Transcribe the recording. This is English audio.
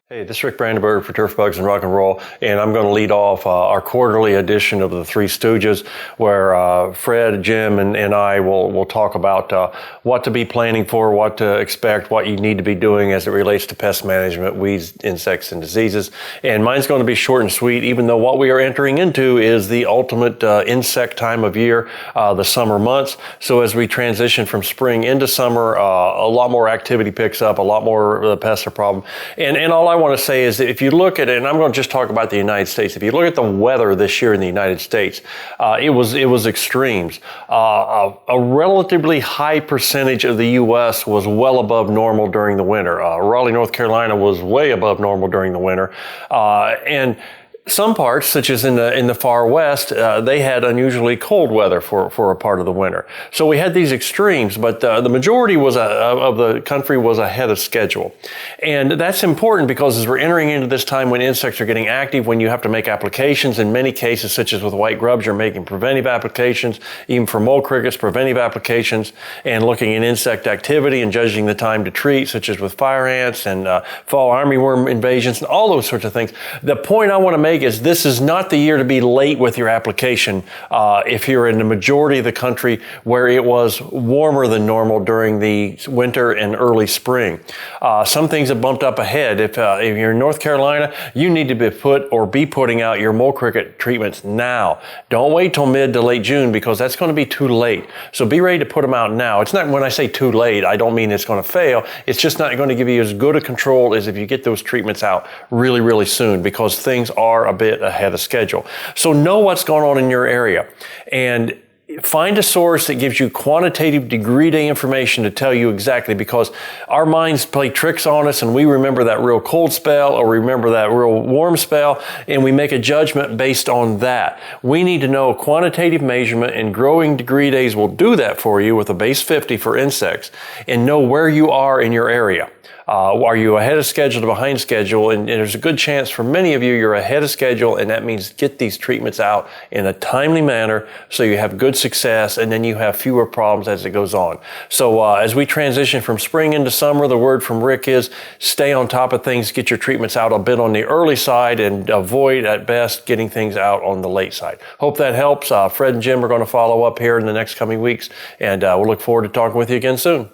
Hey, this is Rick Brandenburg for Turf Bugs and Rock and Roll, and I'm going to lead off our quarterly edition of the Three Stooges, where Fred, Jim, and I will talk about what to be planning for, what to expect, what you need to be doing as it relates to pest management, weeds, insects, and diseases. And mine's going to be short and sweet, even though what we are entering into is the ultimate insect time of year, the summer months. So as we transition from spring into summer, a lot more activity picks up, a lot more of the pests are problem. And all I want to say is that if you look at it, and I'm going to just talk about the United States, if you look at the weather this year in the United States, it was extremes. A relatively high percentage of the U.S. was well above normal during the winter. Raleigh, North Carolina was way above normal during the winter. And some parts, such as in the far west, they had unusually cold weather for a part of the winter. So we had these extremes, but the majority of the country was ahead of schedule. And that's important because as we're entering into this time when insects are getting active, when you have to make applications, in many cases, such as with white grubs, you're making preventive applications, even for mole crickets, preventive applications, and looking at insect activity and judging the time to treat, such as with fire ants and fall armyworm invasions and all those sorts of things. The point I want to make is this is not the year to be late with your application if you're in the majority of the country where it was warmer than normal during the winter and early spring. Some things have bumped up ahead. If you're in North Carolina, you need to be putting out your mole cricket treatments now. Don't wait till mid to late June because that's going to be too late. So be ready to put them out now. It's not, when I say too late, I don't mean it's going to fail. It's just not going to give you as good a control as if you get those treatments out really, really soon because things are a bit ahead of schedule. So know what's going on in your area and find a source that gives you quantitative degree day information to tell you exactly, because our minds play tricks on us and we remember that real cold spell or remember that real warm spell and we make a judgment based on that. We need to know quantitative measurement, and growing degree days will do that for you with a base 50 for insects, and know where you are in your area. Are you ahead of schedule or behind schedule? And there's a good chance for many of you you're ahead of schedule, and that means get these treatments out in a timely manner so you have good success and then you have fewer problems as it goes on. So as we transition from spring into summer, the word from Rick is stay on top of things, get your treatments out a bit on the early side and avoid at best getting things out on the late side. Hope that helps. Fred and Jim are going to follow up here in the next coming weeks, and we'll look forward to talking with you again soon.